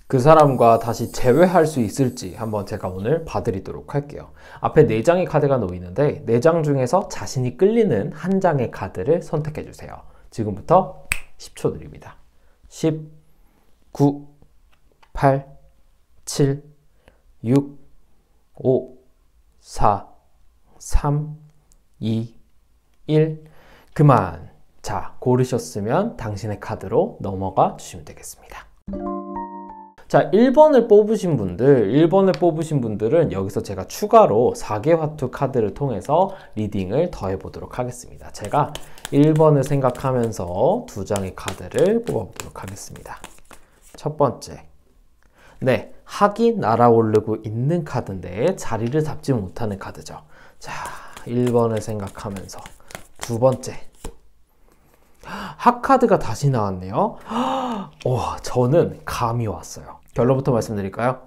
그 사람과 다시 재회할 수 있을지 한번 제가 오늘 봐드리도록 할게요. 앞에 4장의 카드가 놓이는데 4장 중에서 자신이 끌리는 한 장의 카드를 선택해 주세요. 지금부터 10초 드립니다. 10, 9, 8, 7, 6, 5, 4, 3, 2, 1. 그만. 자, 고르셨으면 당신의 카드로 넘어가 주시면 되겠습니다. 자, 1번을 뽑으신 분들은 여기서 제가 추가로 4개 화투 카드를 통해서 리딩을 더해 보도록 하겠습니다. 제가 1번을 생각하면서 2장의 카드를 뽑아보도록 하겠습니다. 첫 번째. 네, 학이 날아오르고 있는 카드인데 자리를 잡지 못하는 카드죠. 자, 1번을 생각하면서 두 번째. 학 카드가 다시 나왔네요. 저는 감이 왔어요. 결론부터 말씀드릴까요?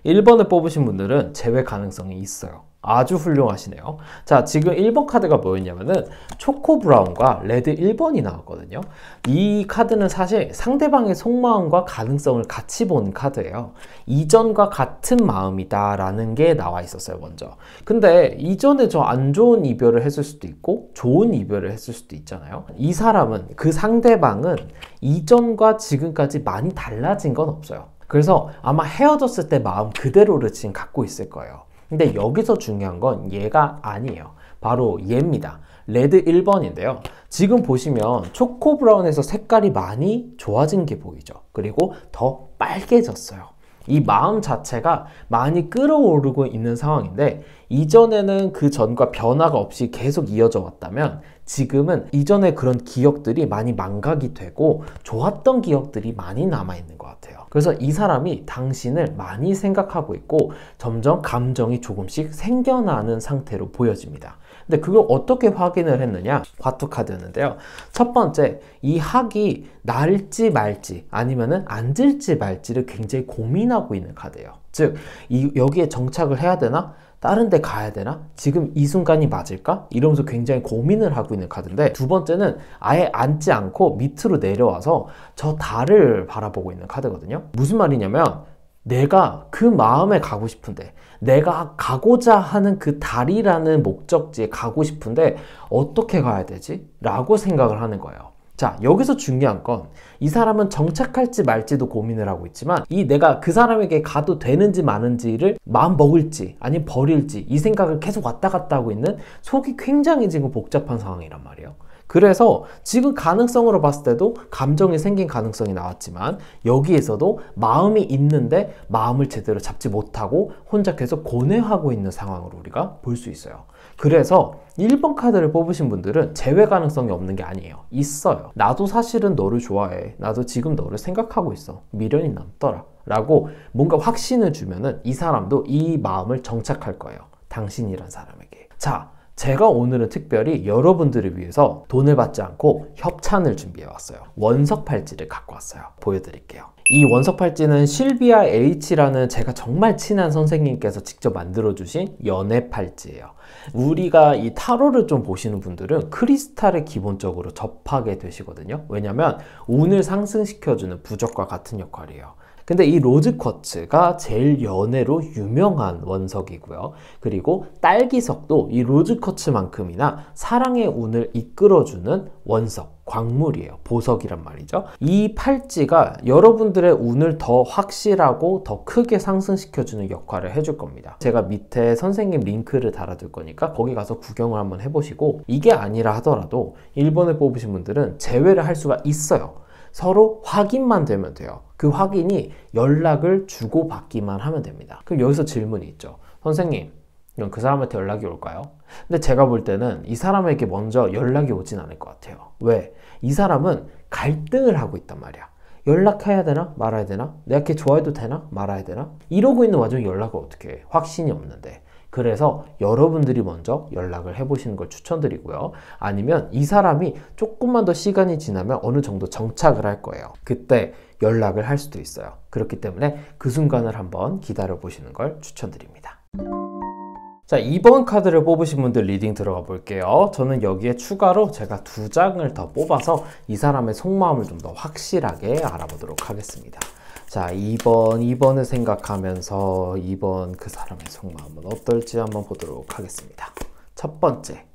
1번을 뽑으신 분들은 재회 가능성이 있어요. 아주 훌륭하시네요. 자, 지금 1번 카드가 뭐였냐면은 초코 브라운과 레드 1번이 나왔거든요. 이 카드는 사실 상대방의 속마음과 가능성을 같이 본 카드예요. 이전과 같은 마음이다 라는 게 나와 있었어요, 먼저. 근데 이전에 저 안 좋은 이별을 했을 수도 있고 좋은 이별을 했을 수도 있잖아요. 이 사람은, 그 상대방은 이전과 지금까지 많이 달라진 건 없어요. 그래서 아마 헤어졌을 때 마음 그대로를 지금 갖고 있을 거예요. 근데 여기서 중요한 건 얘가 아니에요. 바로 얘입니다. 레드 1번인데요. 지금 보시면 초코 브라운에서 색깔이 많이 좋아진 게 보이죠. 그리고 더 빨개졌어요. 이 마음 자체가 많이 끌어오르고 있는 상황인데 이전에는 그 전과 변화가 없이 계속 이어져 왔다면 지금은 이전의 그런 기억들이 많이 망각이 되고 좋았던 기억들이 많이 남아있는 것 같아요. 그래서 이 사람이 당신을 많이 생각하고 있고 점점 감정이 조금씩 생겨나는 상태로 보여집니다. 근데 그걸 어떻게 확인을 했느냐? 화투 카드였는데요. 첫 번째, 이 학이 날지 말지 아니면은 앉을지 말지를 굉장히 고민하고 있는 카드예요. 즉, 여기에 정착을 해야 되나? 다른 데 가야 되나? 지금 이 순간이 맞을까? 이러면서 굉장히 고민을 하고 있는 카드인데, 두 번째는 아예 앉지 않고 밑으로 내려와서 저 달을 바라보고 있는 카드거든요. 무슨 말이냐면 내가 그 마음에 가고 싶은데, 내가 가고자 하는 그 달이라는 목적지에 가고 싶은데 어떻게 가야 되지? 라고 생각을 하는 거예요. 자, 여기서 중요한 건 이 사람은 정착할지 말지도 고민을 하고 있지만 내가 그 사람에게 가도 되는지 마는지를 마음 먹을지 아니면 버릴지 이 생각을 계속 왔다 갔다 하고 있는, 속이 굉장히 지금 복잡한 상황이란 말이에요. 그래서 지금 가능성으로 봤을 때도 감정이 생긴 가능성이 나왔지만 여기에서도 마음이 있는데 마음을 제대로 잡지 못하고 혼자 계속 고뇌하고 있는 상황으로 우리가 볼 수 있어요. 그래서 1번 카드를 뽑으신 분들은 재회 가능성이 없는 게 아니에요. 있어요. 나도 사실은 너를 좋아해. 나도 지금 너를 생각하고 있어. 미련이 남더라. 라고 뭔가 확신을 주면은 이 사람도 이 마음을 정착할 거예요. 당신이란 사람에게. 자, 제가 오늘은 특별히 여러분들을 위해서 돈을 받지 않고 협찬을 준비해 왔어요. 원석 팔찌를 갖고 왔어요. 보여드릴게요. 이 원석 팔찌는 실비아 H라는 제가 정말 친한 선생님께서 직접 만들어주신 연애 팔찌예요. 우리가 이 타로를 좀 보시는 분들은 크리스탈을 기본적으로 접하게 되시거든요. 왜냐면 운을 상승시켜주는 부적과 같은 역할이에요. 근데 이 로즈 쿼츠가 제일 연애로 유명한 원석이고요. 그리고 딸기석도 이 로즈 쿼츠만큼이나 사랑의 운을 이끌어주는 원석, 광물이에요. 보석이란 말이죠. 이 팔찌가 여러분들의 운을 더 확실하고 더 크게 상승시켜주는 역할을 해줄 겁니다. 제가 밑에 선생님 링크를 달아둘 거니까 거기 가서 구경을 한번 해보시고, 이게 아니라 하더라도 1번을 뽑으신 분들은 제외를 할 수가 있어요. 서로 확인만 되면 돼요. 그 확인이 연락을 주고받기만 하면 됩니다. 그럼 여기서 질문이 있죠. 선생님, 그럼 그 사람한테 연락이 올까요? 근데 제가 볼 때는 이 사람에게 먼저 연락이 오진 않을 것 같아요. 왜? 이 사람은 갈등을 하고 있단 말이야. 연락해야 되나? 말아야 되나? 내가 걔 좋아해도 되나? 말아야 되나? 이러고 있는 와중에 연락을 어떻게 해? 확신이 없는데. 그래서 여러분들이 먼저 연락을 해보시는 걸 추천드리고요. 아니면 이 사람이 조금만 더 시간이 지나면 어느 정도 정착을 할 거예요. 그때 연락을 할 수도 있어요. 그렇기 때문에 그 순간을 한번 기다려 보시는 걸 추천드립니다. 자, 2번 카드를 뽑으신 분들 리딩 들어가 볼게요. 저는 여기에 추가로 제가 2장을 더 뽑아서 이 사람의 속마음을 좀 더 확실하게 알아보도록 하겠습니다. 자, 2번을 생각하면서 2번 그 사람의 속마음은 어떨지 한번 보도록 하겠습니다. 첫 번째.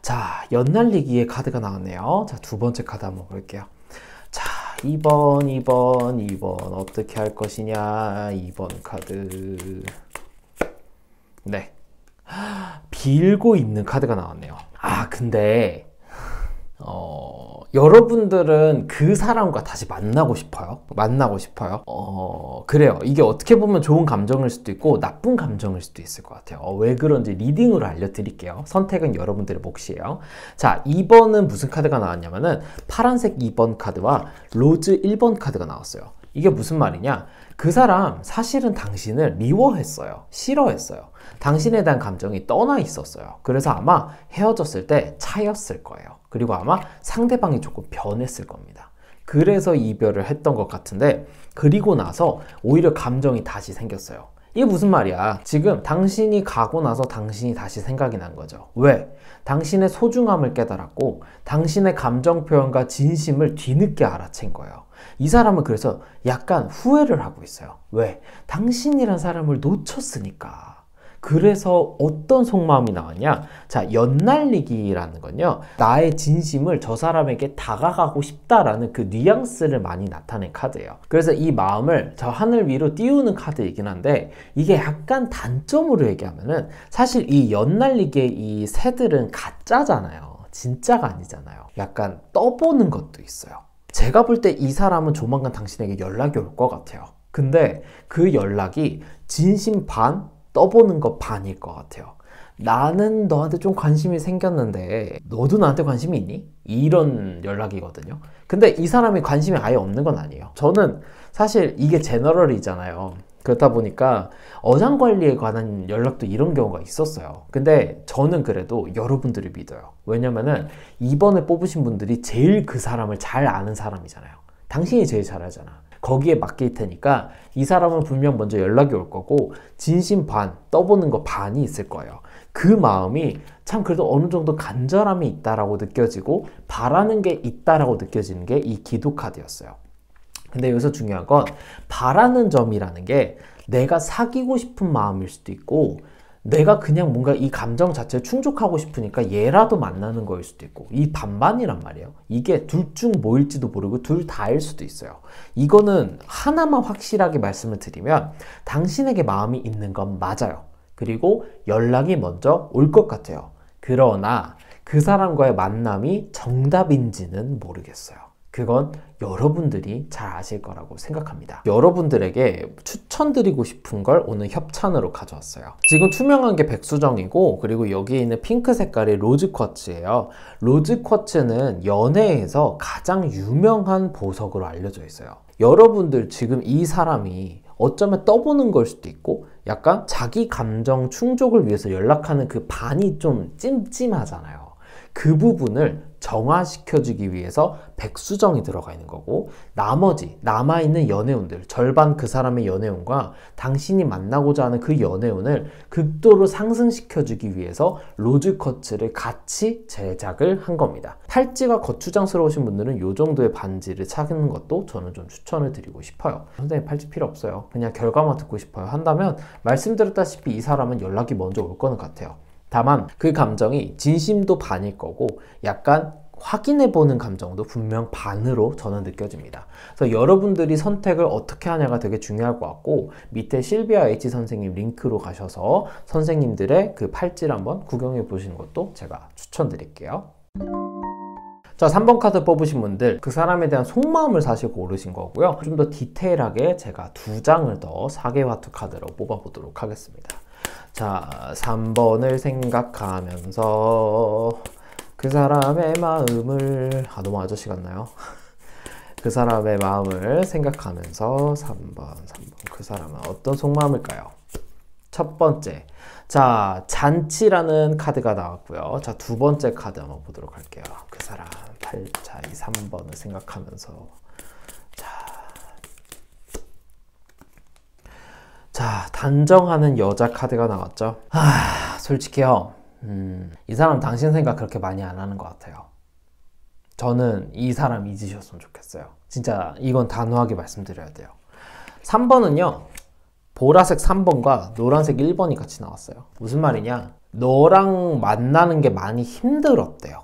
자, 연날리기의 카드가 나왔네요. 자, 두 번째 카드 한번 볼게요. 자, 2번 어떻게 할 것이냐. 2번 카드. 네. 빌고 있는 카드가 나왔네요. 아, 근데 여러분들은 그 사람과 다시 만나고 싶어요? 그래요. 이게 어떻게 보면 좋은 감정일 수도 있고 나쁜 감정일 수도 있을 것 같아요. 왜 그런지 리딩으로 알려드릴게요. 선택은 여러분들의 몫이에요. 자, 2번은 무슨 카드가 나왔냐면은 파란색 2번 카드와 로즈 1번 카드가 나왔어요. 이게 무슨 말이냐? 그 사람 사실은 당신을 미워했어요. 싫어했어요. 당신에 대한 감정이 떠나 있었어요. 그래서 아마 헤어졌을 때 차였을 거예요. 그리고 아마 상대방이 조금 변했을 겁니다. 그래서 이별을 했던 것 같은데, 그리고 나서 오히려 감정이 다시 생겼어요. 이게 무슨 말이야? 지금 당신이 가고 나서 당신이 다시 생각이 난 거죠. 왜? 당신의 소중함을 깨달았고 당신의 감정 표현과 진심을 뒤늦게 알아챈 거예요. 이 사람은 그래서 약간 후회를 하고 있어요. 왜? 당신이란 사람을 놓쳤으니까. 그래서 어떤 속마음이 나왔냐? 자, 연날리기라는 건요, 나의 진심을 저 사람에게 다가가고 싶다라는 그 뉘앙스를 많이 나타낸 카드예요. 그래서 이 마음을 저 하늘 위로 띄우는 카드이긴 한데, 이게 약간 단점으로 얘기하면은 사실 이 연날리기의 이 새들은 가짜잖아요. 진짜가 아니잖아요. 약간 떠보는 것도 있어요. 제가 볼 때 이 사람은 조만간 당신에게 연락이 올 것 같아요. 근데 그 연락이 진심 반, 떠보는 거 반일 것 같아요. 나는 너한테 좀 관심이 생겼는데 너도 나한테 관심이 있니? 이런 연락이거든요. 근데 이 사람이 관심이 아예 없는 건 아니에요. 저는 사실 이게 제너럴이잖아요. 그렇다 보니까 어장관리에 관한 연락도 이런 경우가 있었어요. 근데 저는 그래도 여러분들을 믿어요. 왜냐면은 이번에 뽑으신 분들이 제일 그 사람을 잘 아는 사람이잖아요. 당신이 제일 잘 알잖아. 거기에 맡길 테니까 이 사람은 분명 먼저 연락이 올 거고 진심 반, 떠보는 거 반이 있을 거예요. 그 마음이 참 그래도 어느 정도 간절함이 있다라고 느껴지고 바라는 게 있다라고 느껴지는 게 이 기도 카드였어요. 근데 여기서 중요한 건 바라는 점이라는 게 내가 사귀고 싶은 마음일 수도 있고 내가 그냥 뭔가 이 감정 자체를 충족하고 싶으니까 얘라도 만나는 거일 수도 있고, 이 반반이란 말이에요. 이게 둘 중 뭐일지도 모르고 둘 다일 수도 있어요. 이거는 하나만 확실하게 말씀을 드리면 당신에게 마음이 있는 건 맞아요. 그리고 연락이 먼저 올 것 같아요. 그러나 그 사람과의 만남이 정답인지는 모르겠어요. 그건 여러분들이 잘 아실 거라고 생각합니다. 여러분들에게 추천드리고 싶은 걸 오늘 협찬으로 가져왔어요. 지금 투명한 게 백수정이고, 그리고 여기에 있는 핑크 색깔이 로즈 쿼츠예요. 로즈 쿼츠는 연애에서 가장 유명한 보석으로 알려져 있어요. 여러분들 지금 이 사람이 어쩌면 떠보는 걸 수도 있고 약간 자기 감정 충족을 위해서 연락하는 그 반이 좀 찜찜하잖아요. 그 부분을 정화시켜주기 위해서 백수정이 들어가 있는 거고, 나머지 남아있는 연애운들, 절반 그 사람의 연애운과 당신이 만나고자 하는 그 연애운을 극도로 상승시켜주기 위해서 로즈 쿼츠를 같이 제작을 한 겁니다. 팔찌가 거추장스러우신 분들은 이 정도의 반지를 찾는 것도 저는 좀 추천을 드리고 싶어요. 선생님 팔찌 필요 없어요. 그냥 결과만 듣고 싶어요 한다면 말씀드렸다시피 이 사람은 연락이 먼저 올 거는 같아요. 다만 그 감정이 진심도 반일 거고 약간 확인해보는 감정도 분명 반으로 저는 느껴집니다. 그래서 여러분들이 선택을 어떻게 하냐가 되게 중요할 것 같고, 밑에 실비아 H 선생님 링크로 가셔서 선생님들의 그 팔찌를 한번 구경해 보시는 것도 제가 추천드릴게요. 자, 3번 카드 뽑으신 분들, 그 사람에 대한 속마음을 사실 고르신 거고요. 좀 더 디테일하게 제가 2장을 더 사계화투 카드로 뽑아보도록 하겠습니다. 자, 3번을 생각하면서 그 사람의 마음을, 너무 아저씨 같나요? 그 사람의 마음을 생각하면서 3번 그 사람은 어떤 속마음일까요? 첫 번째, 자, 잔치라는 카드가 나왔고요. 자, 두 번째 카드 한번 보도록 할게요. 그 사람 자, 이 3번을 생각하면서 자, 단정하는 여자 카드가 나왔죠. 솔직히요, 이 사람 당신 생각 그렇게 많이 안 하는 것 같아요. 저는 이 사람 잊으셨으면 좋겠어요. 진짜 이건 단호하게 말씀드려야 돼요. 3번은요. 보라색 3번과 노란색 1번이 같이 나왔어요. 무슨 말이냐? 너랑 만나는 게 많이 힘들었대요.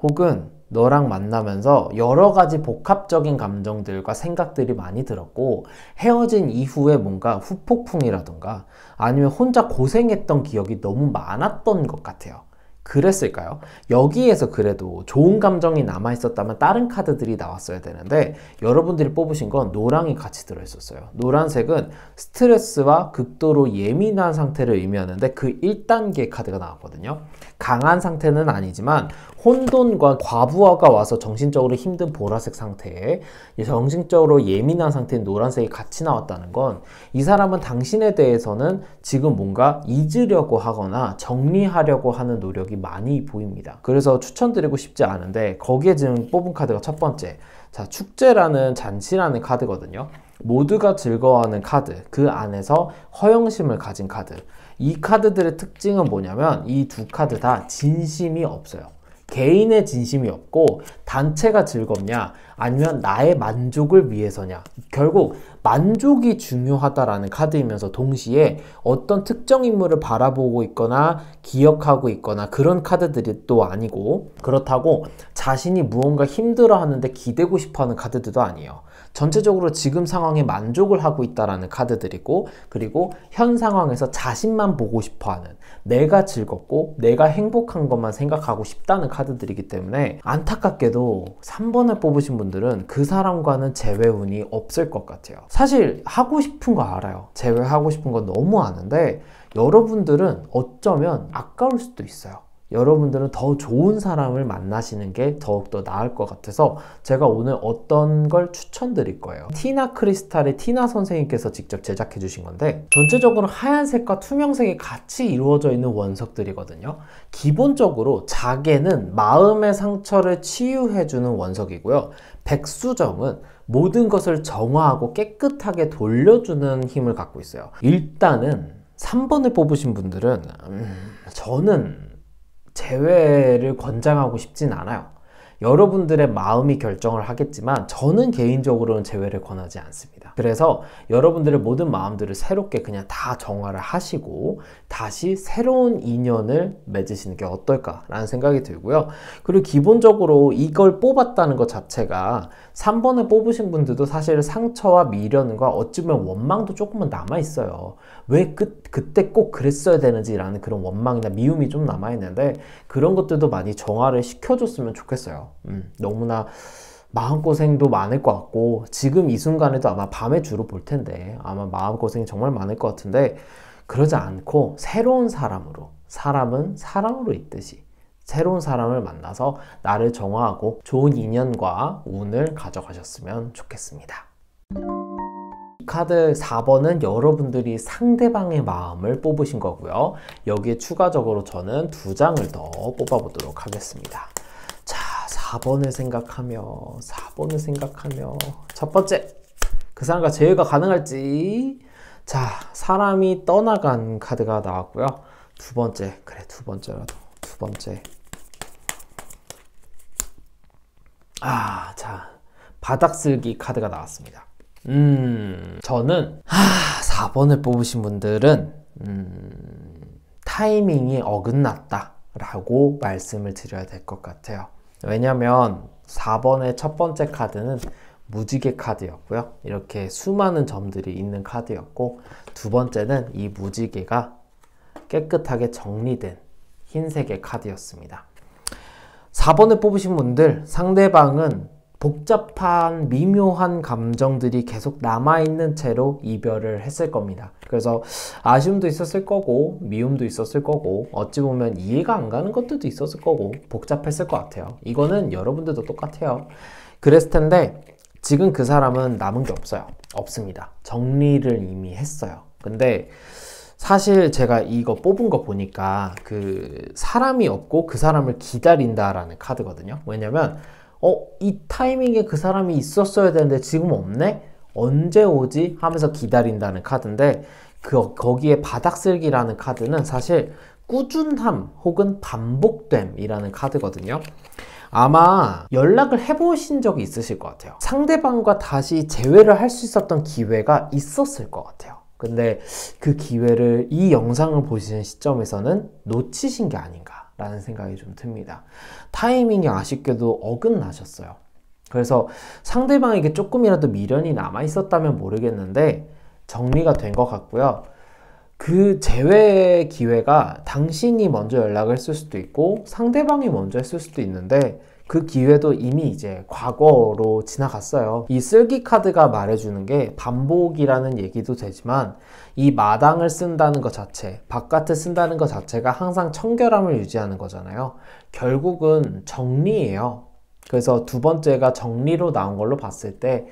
혹은 너랑 만나면서 여러 가지 복합적인 감정들과 생각들이 많이 들었고 헤어진 이후에 뭔가 후폭풍이라던가 아니면 혼자 고생했던 기억이 너무 많았던 것 같아요. 그랬을까요? 여기에서 그래도 좋은 감정이 남아있었다면 다른 카드들이 나왔어야 되는데 여러분들이 뽑으신 건 노랑이 같이 들어있었어요. 노란색은 스트레스와 극도로 예민한 상태를 의미하는데 그 1단계 카드가 나왔거든요. 강한 상태는 아니지만 혼돈과 과부하가 와서 정신적으로 힘든 보라색 상태에 정신적으로 예민한 상태인 노란색이 같이 나왔다는 건 이 사람은 당신에 대해서는 지금 뭔가 잊으려고 하거나 정리하려고 하는 노력이 많이 보입니다. 그래서 추천드리고 싶지 않은데 거기에 지금 뽑은 카드가 첫 번째, 자, 축제라는 잔치라는 카드거든요. 모두가 즐거워하는 카드, 그 안에서 허영심을 가진 카드. 이 카드들의 특징은 뭐냐면 이 두 카드 다 진심이 없어요. 개인의 진심이 없고 단체가 즐겁냐 아니면 나의 만족을 위해서냐, 결국 만족이 중요하다라는 카드이면서 동시에 어떤 특정 인물을 바라보고 있거나 기억하고 있거나 그런 카드들이 또 아니고, 그렇다고 자신이 무언가 힘들어하는데 기대고 싶어하는 카드들도 아니에요. 전체적으로 지금 상황에 만족을 하고 있다라는 카드들이고, 그리고 현 상황에서 자신만 보고 싶어하는, 내가 즐겁고 내가 행복한 것만 생각하고 싶다는 카드들이기 때문에 안타깝게도 3번을 뽑으신 분들은 그 사람과는 재회운이 없을 것 같아요. 사실 하고 싶은 거 알아요. 재회하고 싶은 거 너무 아는데 여러분들은 어쩌면 아까울 수도 있어요. 여러분들은 더 좋은 사람을 만나시는 게 더욱더 나을 것 같아서 제가 오늘 어떤 걸 추천드릴 거예요. 티나 크리스탈의 티나 선생님께서 직접 제작해 주신 건데 전체적으로 하얀색과 투명색이 같이 이루어져 있는 원석들이거든요. 기본적으로 자개는 마음의 상처를 치유해 주는 원석이고요. 백수정은 모든 것을 정화하고 깨끗하게 돌려주는 힘을 갖고 있어요. 일단은 3번을 뽑으신 분들은 저는 재회를 권장하고 싶진 않아요. 여러분들의 마음이 결정을 하겠지만 저는 개인적으로는 재회를 권하지 않습니다. 그래서 여러분들의 모든 마음들을 새롭게 그냥 다 정화를 하시고 다시 새로운 인연을 맺으시는 게 어떨까라는 생각이 들고요. 그리고 기본적으로 이걸 뽑았다는 것 자체가 3번을 뽑으신 분들도 사실 상처와 미련과 어찌 보면 원망도 조금은 남아있어요. 왜 그때 꼭 그랬어야 되는지라는 그런 원망이나 미움이 좀 남아있는데 그런 것들도 많이 정화를 시켜줬으면 좋겠어요. 너무나 마음고생도 많을 것 같고 지금 이 순간에도 아마 밤에 주로 볼 텐데 아마 마음고생이 정말 많을 것 같은데 그러지 않고 새로운 사람으로, 사람은 사람으로 있듯이 새로운 사람을 만나서 나를 정화하고 좋은 인연과 운을 가져가셨으면 좋겠습니다. 카드 4번은 여러분들이 상대방의 마음을 뽑으신 거고요. 여기에 추가적으로 저는 2장을 더 뽑아보도록 하겠습니다. 자, 4번을 생각하며 첫 번째, 그 사람과 재회가 가능할지. 자, 사람이 떠나간 카드가 나왔고요. 두 번째, 그래 두 번째라도 두 번째. 자, 바닥쓸기 카드가 나왔습니다. 저는 4번을 뽑으신 분들은 타이밍이 어긋났다 라고 말씀을 드려야 될 것 같아요. 왜냐면 4번의 첫 번째 카드는 무지개 카드였고요. 이렇게 수많은 점들이 있는 카드였고, 두 번째는 이 무지개가 깨끗하게 정리된 흰색의 카드였습니다. 4번을 뽑으신 분들, 상대방은 복잡한 미묘한 감정들이 계속 남아있는 채로 이별을 했을 겁니다. 그래서 아쉬움도 있었을 거고 미움도 있었을 거고 어찌 보면 이해가 안 가는 것들도 있었을 거고 복잡했을 것 같아요. 이거는 여러분들도 똑같아요. 그랬을 텐데 지금 그 사람은 남은 게 없습니다. 정리를 이미 했어요. 근데 사실 제가 이거 뽑은 거 보니까 그 사람이 없고 그 사람을 기다린다라는 카드거든요. 왜냐면 이 타이밍에 그 사람이 있었어야 되는데 지금 없네? 언제 오지? 하면서 기다린다는 카드인데 거기에 바닥쓸기라는 카드는 사실 꾸준함 혹은 반복됨이라는 카드거든요. 아마 연락을 해보신 적이 있으실 것 같아요. 상대방과 다시 재회를 할 수 있었던 기회가 있었을 것 같아요. 근데 그 기회를 이 영상을 보시는 시점에서는 놓치신 게 아닌가 라는 생각이 좀 듭니다. 타이밍이 아쉽게도 어긋나셨어요. 그래서 상대방에게 조금이라도 미련이 남아 있었다면 모르겠는데 정리가 된 것 같고요. 그 재회 기회가 당신이 먼저 연락을 했을 수도 있고 상대방이 먼저 했을 수도 있는데 그 기회도 이미 이제 과거로 지나갔어요. 이 쓸기 카드가 말해주는 게 반복이라는 얘기도 되지만 이 마당을 쓴다는 것 자체, 바깥을 쓴다는 것 자체가 항상 청결함을 유지하는 거잖아요. 결국은 정리예요. 그래서 두 번째가 정리로 나온 걸로 봤을 때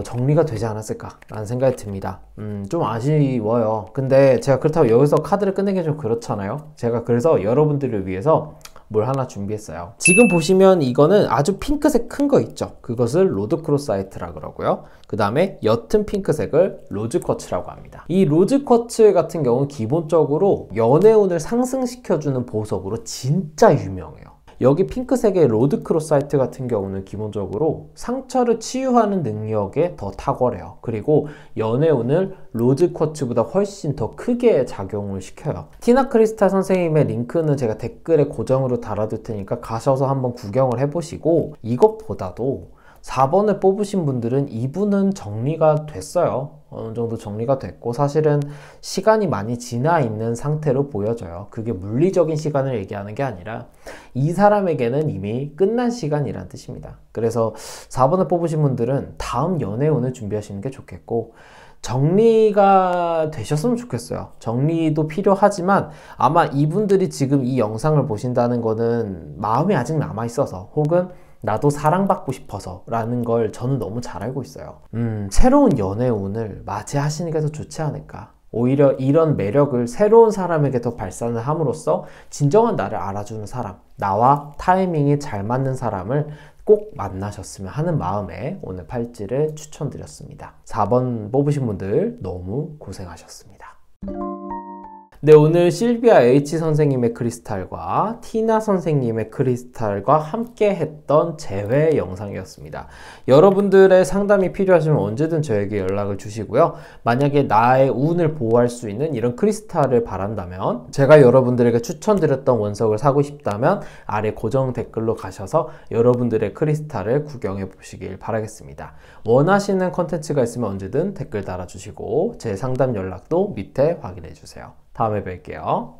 정리가 되지 않았을까라는 생각이 듭니다. 좀 아쉬워요. 근데 제가 그렇다고 여기서 카드를 끝내기 좀 그렇잖아요. 제가 그래서 여러분들을 위해서 뭘 하나 준비했어요. 지금 보시면 이거는 아주 핑크색 큰 거 있죠. 그것을 로드크로사이트라 그러고요. 그 다음에 옅은 핑크색을 로즈쿼츠라고 합니다. 이 로즈쿼츠 같은 경우는 기본적으로 연애운을 상승시켜주는 보석으로 진짜 유명해요. 여기 핑크색의 로드크로사이트 같은 경우는 기본적으로 상처를 치유하는 능력에 더 탁월해요. 그리고 연애운을 로즈쿼츠보다 훨씬 더 크게 작용을 시켜요. 티나 크리스탈 선생님의 링크는 제가 댓글에 고정으로 달아둘 테니까 가셔서 한번 구경을 해보시고, 이것보다도 4번을 뽑으신 분들은 이분은 정리가 됐어요. 어느 정도 정리가 됐고 사실은 시간이 많이 지나 있는 상태로 보여져요. 그게 물리적인 시간을 얘기하는 게 아니라 이 사람에게는 이미 끝난 시간이란 뜻입니다. 그래서 4번을 뽑으신 분들은 다음 연애운을 준비하시는 게 좋겠고, 정리가 되셨으면 좋겠어요. 정리도 필요하지만 아마 이분들이 지금 이 영상을 보신다는 거는 마음이 아직 남아있어서, 혹은 나도 사랑받고 싶어서 라는 걸 저는 너무 잘 알고 있어요. 새로운 연애운을 맞이하시는 게 더 좋지 않을까. 오히려 이런 매력을 새로운 사람에게 더 발산을 함으로써 진정한 나를 알아주는 사람, 나와 타이밍이 잘 맞는 사람을 꼭 만나셨으면 하는 마음에 오늘 팔찌를 추천드렸습니다. 4번 뽑으신 분들 너무 고생하셨습니다. 네, 오늘 실비아 H 선생님의 크리스탈과 티나 선생님의 크리스탈과 함께 했던 재회 영상이었습니다. 여러분들의 상담이 필요하시면 언제든 저에게 연락을 주시고요. 만약에 나의 운을 보호할 수 있는 이런 크리스탈을 바란다면, 제가 여러분들에게 추천드렸던 원석을 사고 싶다면 아래 고정 댓글로 가셔서 여러분들의 크리스탈을 구경해 보시길 바라겠습니다. 원하시는 컨텐츠가 있으면 언제든 댓글 달아주시고 제 상담 연락도 밑에 확인해 주세요. 다음에 뵐게요.